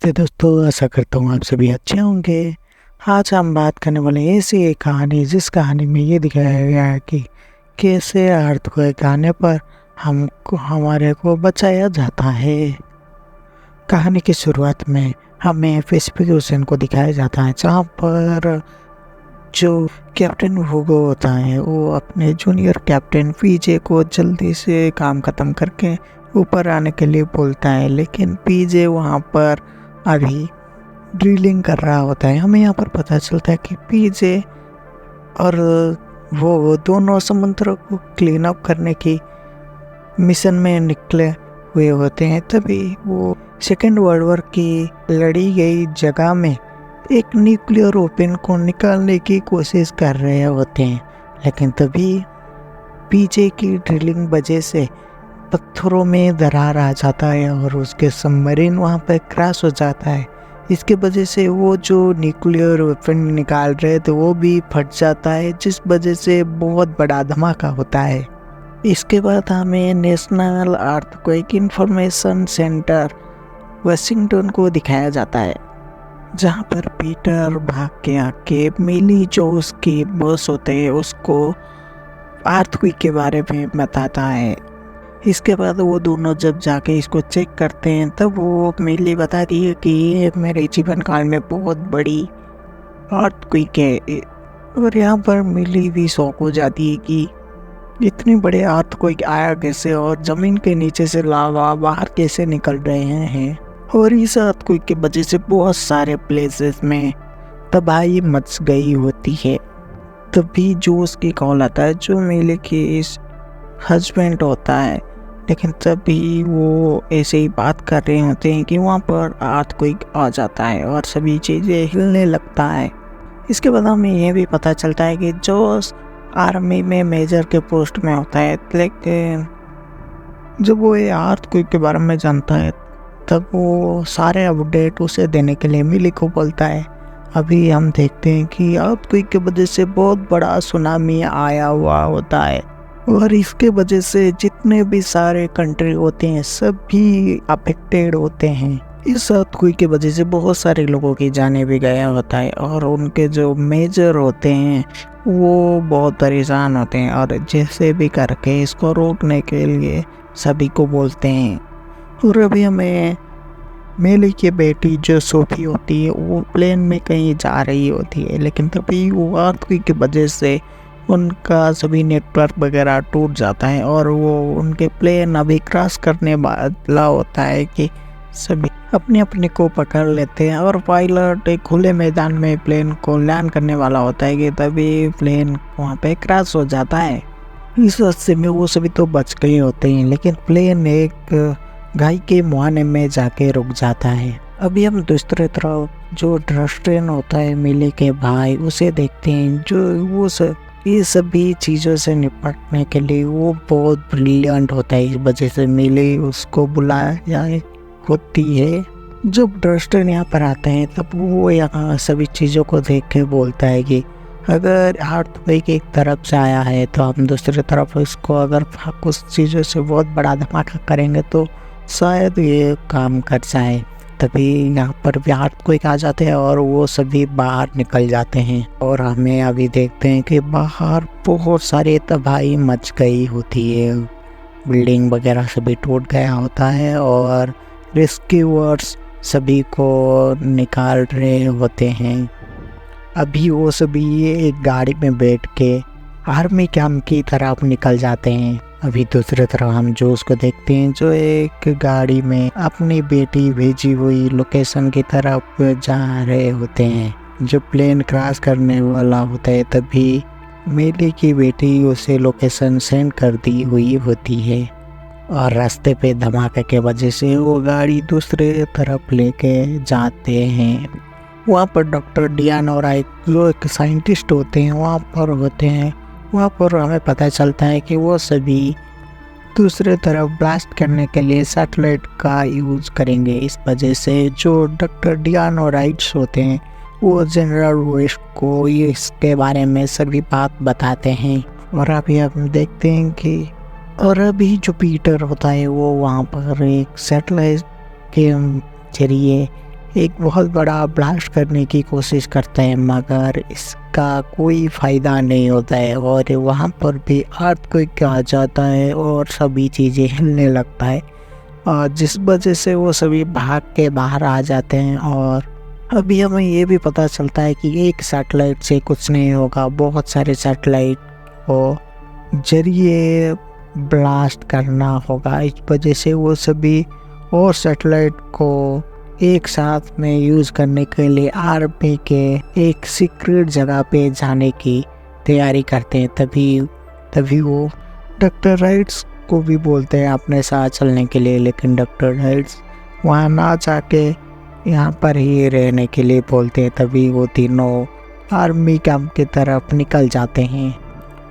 नमस्ते दोस्तों, आशा करता हूँ आप सभी अच्छे होंगे। आज हम बात करने वाले हैं ऐसी एक कहानी जिस कहानी में ये दिखाया गया है कि कैसे अर्थक्वेक आने पर हमारे को बचाया जाता है। कहानी की शुरुआत में हमें पैसिफिक ओशन को दिखाया जाता है, जहाँ पर जो कैप्टन हुगो होता है वो अपने जूनियर कैप्टन पीजे को जल्दी से काम ख़त्म करके ऊपर आने के लिए बोलता है, लेकिन पीजे वहाँ पर अभी ड्रिलिंग कर रहा होता है। हमें यहाँ पर पता चलता है कि पीजे और वो दोनों समुद्र को क्लीन अप करने की मिशन में निकले हुए होते हैं। तभी वो सेकेंड वर्ल्ड वॉर की लड़ी गई जगह में एक न्यूक्लियर वेपन को निकालने की कोशिश कर रहे होते हैं, लेकिन तभी पीछे की ड्रिलिंग वजह से पत्थरों में दरार आ जाता है और उसके सबमरीन वहाँ पर क्रैश हो जाता है। इसके वजह से वो जो न्यूक्लियर वेपन निकाल रहे थे वो भी फट जाता है, जिस वजह से बहुत बड़ा धमाका होता है। इसके बाद हमें national earthquake information centre Washington को दिखाया जाता है, जहाँ पर पीटर भाग के आके मिली जो उसकी बॉस होते हैं उसको अर्थक्वेक के बारे में बताता है। इसके बाद वो दोनों जब जाके इसको चेक करते हैं तब वो मिली बताती है कि ये मेरे जीवन काल में बहुत बड़ी अर्थक्वेक है। और यहाँ पर मिली भी शौक हो जाती है कि इतने बड़े अर्थक्वेक आया कैसे और ज़मीन के नीचे से लावा बाहर कैसे निकल रहे हैं। और इस अर्थक्वेक की वजह से बहुत सारे प्लेसेस में तबाही मच गई होती है। तभी जो उसकी कॉल आता है जो मिली की इस हस्बैंड होता है, लेकिन तभी वो ऐसे ही बात कर रहे होते हैं कि वहाँ पर अर्थक्वेक आ जाता है और सभी चीज़ें हिलने लगता है। इसके बाद हमें यह भी पता चलता है कि जो आर्मी में मेजर के पोस्ट में होता है, लेकिन जब वो ये अर्थक्वेक के बारे में जानता है तब वो सारे अपडेट उसे देने के लिए मिली को बोलता है। अभी हम देखते हैं कि अर्थक्वेक की वजह से बहुत बड़ा सुनामी आया हुआ होता है और इसके वजह से जितने भी सारे कंट्री होते हैं सब भी अफेक्टेड होते हैं। इस अर्थक्वेक की वजह से बहुत सारे लोगों की जाने भी गया होता है और उनके जो मेजर होते हैं वो बहुत परेशान होते हैं और जैसे भी करके इसको रोकने के लिए सभी को बोलते हैं। और अभी हमें मेली की बेटी जो सोफी होती है वो प्लेन में कहीं जा रही होती है, लेकिन तभी वो अर्थक्वेक की वजह से उनका सभी नेटवर्क वगैरह टूट जाता है और वो उनके प्लेन अभी क्रॉस करने वाला होता है कि सभी अपने अपने को पकड़ लेते हैं और पायलट एक खुले मैदान में प्लेन को लैंड करने वाला होता है कि तभी प्लेन वहाँ पे क्रैश हो जाता है। इस हादसे में वो सभी तो बच गए होते हैं, लेकिन प्लेन एक गाय के मुहाने में जाके रुक जाता है। अभी हम दूसरी तरफ जो ड्रस्टेन होता है मिली के भाई उसे देखते हैं, जो वो ये सभी चीज़ों से निपटने के लिए वो बहुत ब्रिलियंट होता है। इस वजह से मिली उसको बुलाया होती है। जब ड्रस्टेन यहाँ पर आता है तब वो यहाँ सभी चीज़ों को देख के बोलता है कि अगर अर्थक्वेक एक तरफ से आया है तो हम दूसरी तरफ इसको अगर कुछ चीज़ों से बहुत बड़ा धमाका करेंगे तो शायद ये काम कर जाए। तभी यहाँ पर भी अर्थक्वेक आ जाते हैं और वो सभी बाहर निकल जाते हैं और हमें अभी देखते हैं कि बाहर बहुत सारी तबाही मच गई होती है, बिल्डिंग वगैरह सभी टूट गया होता है और रेस्क्यूअर्स सभी को निकाल रहे होते हैं। अभी वो सभी एक गाड़ी में बैठ के आर्मी कैंप की तरफ निकल जाते हैं। अभी दूसरी तरफ हम जो उसको देखते हैं जो एक गाड़ी में अपनी बेटी भेजी हुई लोकेशन की तरफ जा रहे होते हैं। जो प्लेन क्रॉस करने वाला होता है तभी मेली की बेटी उसे लोकेशन सेंड कर दी हुई होती है और रास्ते पे धमाके के वजह से वो गाड़ी दूसरे तरफ लेके जाते हैं। वहाँ पर डॉक्टर डियान और जो एक साइंटिस्ट होते हैं वहाँ पर होते हैं। वहाँ पर हमें पता चलता है कि वो सभी दूसरे तरफ ब्लास्ट करने के लिए सैटेलाइट का यूज़ करेंगे। इस वजह से जो डॉक्टर डियान और राइट्स होते हैं वो जनरल वेस्ट को इसके बारे में सभी बात बताते हैं। और अभी हम देखते हैं कि और अभी जो पीटर होता है वो वहाँ पर एक सैटेलाइट के जरिए एक बहुत बड़ा ब्लास्ट करने की कोशिश करते हैं, मगर इसका कोई फ़ायदा नहीं होता है और वहाँ पर भी अर्थक्वेक आ जाता है और सभी चीज़ें हिलने लगता है, और जिस वजह से वो सभी भाग के बाहर आ जाते हैं। और अभी हमें ये भी पता चलता है कि एक सैटेलाइट से कुछ नहीं होगा, बहुत सारे सैटेलाइट को जरिए ब्लास्ट करना होगा। इस वजह से वो सभी और सैटेलाइट को एक साथ में यूज़ करने के लिए आर्मी के एक सीक्रेट जगह पे जाने की तैयारी करते हैं। तभी वो डॉक्टर राइट्स को भी बोलते हैं अपने साथ चलने के लिए, लेकिन डॉक्टर राइट्स वहाँ ना जाके यहाँ पर ही रहने के लिए बोलते हैं। तभी वो तीनों आर्मी कैंप की तरफ निकल जाते हैं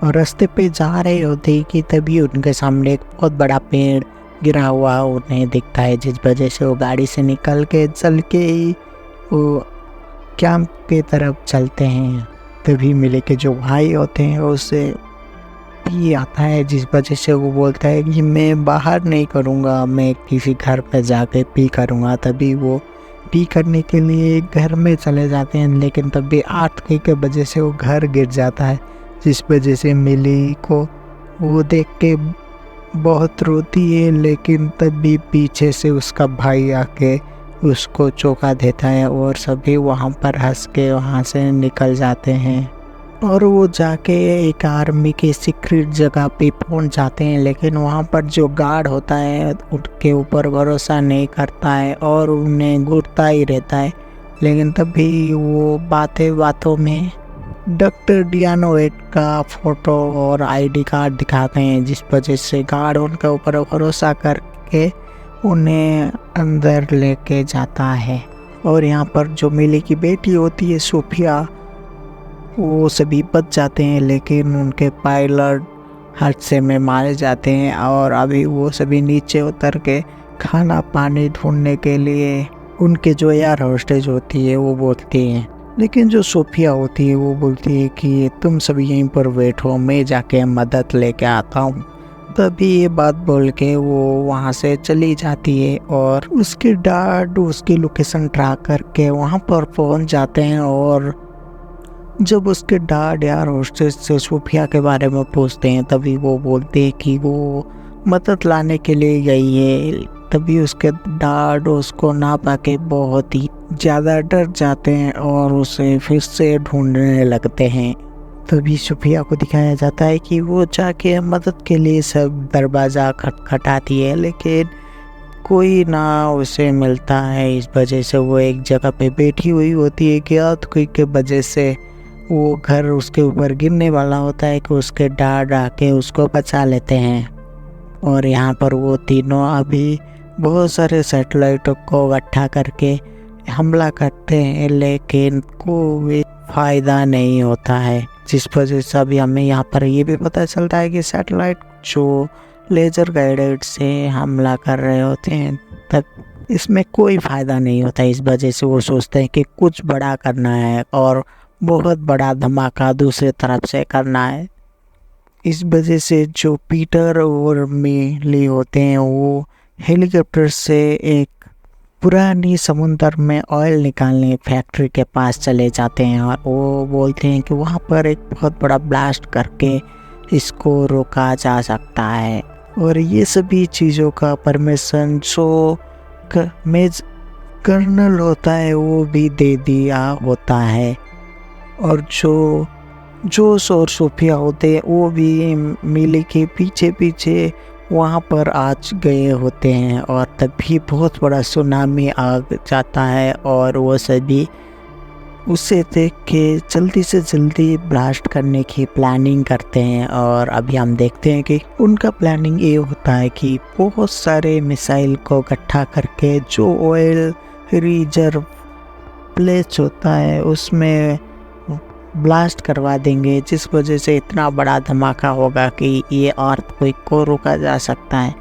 और रास्ते पे जा रहे होते कि तभी उनके सामने एक बहुत बड़ा पेड़ गिरा हुआ उन्हें दिखता है, जिस वजह से वो गाड़ी से निकल के चल के ही वो कैंप की तरफ चलते हैं। तभी मिले के जो भाई होते हैं उससे भी आता है, जिस वजह से वो बोलता है कि मैं बाहर नहीं करूँगा, मैं किसी घर पे जाके पी करूँगा। तभी वो पी करने के लिए एक घर में चले जाते हैं, लेकिन तभी अर्थक्वेक के वजह से वो घर गिर जाता है, जिस वजह से मिली को वो देख के बहुत रोती है। लेकिन तभी पीछे से उसका भाई आके उसको चौंका देता है और सभी वहाँ पर हंस के वहाँ से निकल जाते हैं और वो जाके एक आर्मी के सीक्रेट जगह पे पहुँच जाते हैं। लेकिन वहाँ पर जो गार्ड होता है उनके ऊपर भरोसा नहीं करता है और उन्हें घूरता ही रहता है। लेकिन तभी वो बातों में डॉक्टर डियानोवेट का फ़ोटो और आईडी कार्ड दिखाते हैं, जिस वजह से गार्ड उनके ऊपर भरोसा करके उन्हें अंदर लेके जाता है। और यहाँ पर जो मिली की बेटी होती है सोफिया, वो सभी बच जाते हैं, लेकिन उनके पायलट हादसे में मारे जाते हैं। और अभी वो सभी नीचे उतर के खाना पानी ढूंढने के लिए उनके जो एयर होस्टेज होती है वो बोलती हैं, लेकिन जो सोफिया होती है वो बोलती है कि तुम सभी यहीं पर वेट हो, मैं जाके मदद लेके आता हूँ। तभी ये बात बोल के वो वहाँ से चली जाती है और उसके डैड उसकी लोकेशन ट्रैक करके वहाँ पर पहुँच जाते हैं। और जब उसके डैड यार होस्टेस से सोफिया के बारे में पूछते हैं, तभी वो बोलते हैं कि वो मदद लाने के लिए गई है। तभी उसके डैड उसको ना पाके बहुत ही ज़्यादा डर जाते हैं और उसे फिर से ढूंढने लगते हैं। तभी सोफिया को दिखाया जाता है कि वो जाके मदद के लिए सब दरवाज़ा खटखटाती है, लेकिन कोई ना उसे मिलता है। इस वजह से वो एक जगह पे बैठी हुई होती है कि अर्थक्वेक के वजह से वो घर उसके ऊपर गिरने वाला होता है कि उसके डैड आके उसको बचा लेते हैं। और यहाँ पर वो तीनों अभी बहुत सारे सैटेलाइटों को इकट्ठा करके हमला करते हैं, लेकिन कोई फ़ायदा नहीं होता है, जिस वजह से अभी हमें यहाँ पर ये भी पता चलता है कि सैटेलाइट जो लेज़र गाइडेड से हमला कर रहे होते हैं तब इसमें कोई फ़ायदा नहीं होता। इस वजह से वो सोचते हैं कि कुछ बड़ा करना है और बहुत बड़ा धमाका दूसरे तरफ से करना है। इस वजह से जो पीटर और मिली होते हैं वो हेलीकॉप्टर से एक पुरानी समुंदर में ऑयल निकालने फैक्ट्री के पास चले जाते हैं और वो बोलते हैं कि वहाँ पर एक बहुत बड़ा ब्लास्ट करके इसको रोका जा सकता है। और ये सभी चीज़ों का परमिशन जो मेज कर्नल होता है वो भी दे दिया होता है। और जो जोश और सोफिया होते हैं वो भी मिली के पीछे वहाँ पर आज गए होते हैं। और तभी बहुत बड़ा सुनामी आ जाता है और वो सभी उसे देख के जल्दी से जल्दी ब्लास्ट करने की प्लानिंग करते हैं। और अभी हम देखते हैं कि उनका प्लानिंग ये होता है कि बहुत सारे मिसाइल को इकट्ठा करके जो ऑयल रिजर्व प्लेस होता है उसमें ब्लास्ट करवा देंगे, जिस वजह से इतना बड़ा धमाका होगा कि ये अर्थक्वेक को रोका जा सकता है।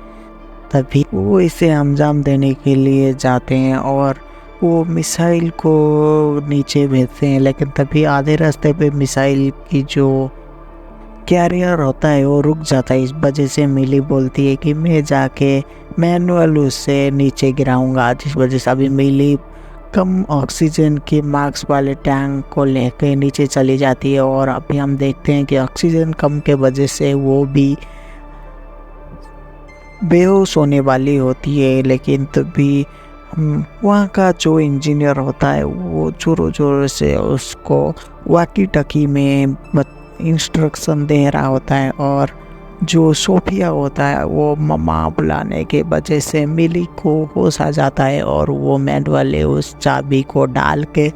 तभी वो इसे अंजाम देने के लिए जाते हैं और वो मिसाइल को नीचे भेजते हैं, लेकिन तभी आधे रास्ते पे मिसाइल की जो कैरियर होता है वो रुक जाता है। इस वजह से मिली बोलती है कि मैं जाके मैनुअल उससे नीचे गिराऊंगा, जिस वजह से अभी मिली कम ऑक्सीजन के मार्क्स वाले टैंक को लेकर नीचे चली जाती है। और अभी हम देखते हैं कि ऑक्सीजन कम के वजह से वो भी बेहोश होने वाली होती है, लेकिन तभी वहाँ का जो इंजीनियर होता है वो ज़ोरों ज़ोरों से उसको वाकी टकी में इंस्ट्रक्शन दे रहा होता है। और जो सोफिया होता है वो मम्मा बुलाने के वजह से मिली को होश आ जाता है और वो मैनुअल उस चाबी को डाल के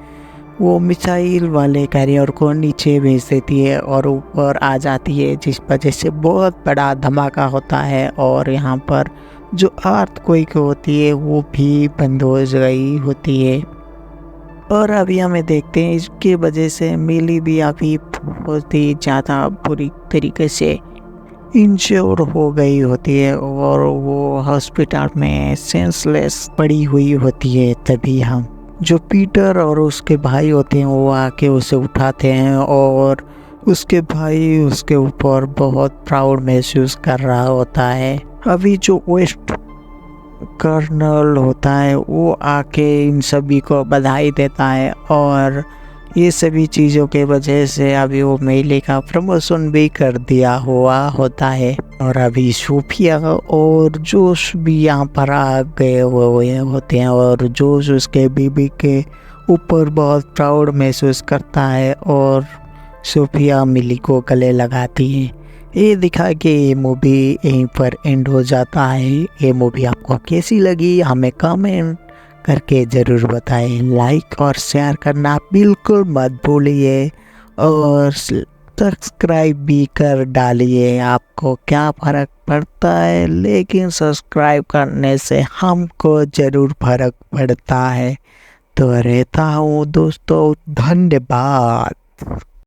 वो मिसाइल वाले कैरियर को नीचे भेज देती है और ऊपर आ जाती है, जिस वजह से बहुत बड़ा धमाका होता है। और यहाँ पर जो अर्थक्वेक होती है वो भी बंद हो गई होती है। और अभी हमें देखते हैं इसके वजह से मिली भी अभी बहुत ही ज़्यादा बुरी तरीके से इंश्योर हो गई होती है और वो हॉस्पिटल में सेंसलेस पड़ी हुई होती है। तभी हम जो पीटर और उसके भाई होते हैं वो आके उसे उठाते हैं और उसके भाई उसके ऊपर बहुत प्राउड महसूस कर रहा होता है। अभी जो वेस्ट कर्नल होता है वो आके इन सभी को बधाई देता है और ये सभी चीज़ों के वजह से अभी वो मेले का प्रमोशन भी कर दिया हुआ होता है। और अभी सोफिया और जोश भी यहाँ पर आ गए हुए होते हैं और जोश उसके बीबी के ऊपर बहुत प्राउड महसूस करता है और सोफिया मिली को गले लगाती है। ये दिखा कि ये मूवी यहीं पर एंड हो जाता है। ये मूवी आपको कैसी लगी हमें कमेंट करके ज़रूर बताएं। लाइक और शेयर करना बिल्कुल मत भूलिए और सब्सक्राइब भी कर डालिए। आपको क्या फ़र्क पड़ता है, लेकिन सब्सक्राइब करने से हमको ज़रूर फ़र्क पड़ता है। तो रहता हूँ दोस्तों, धन्यवाद।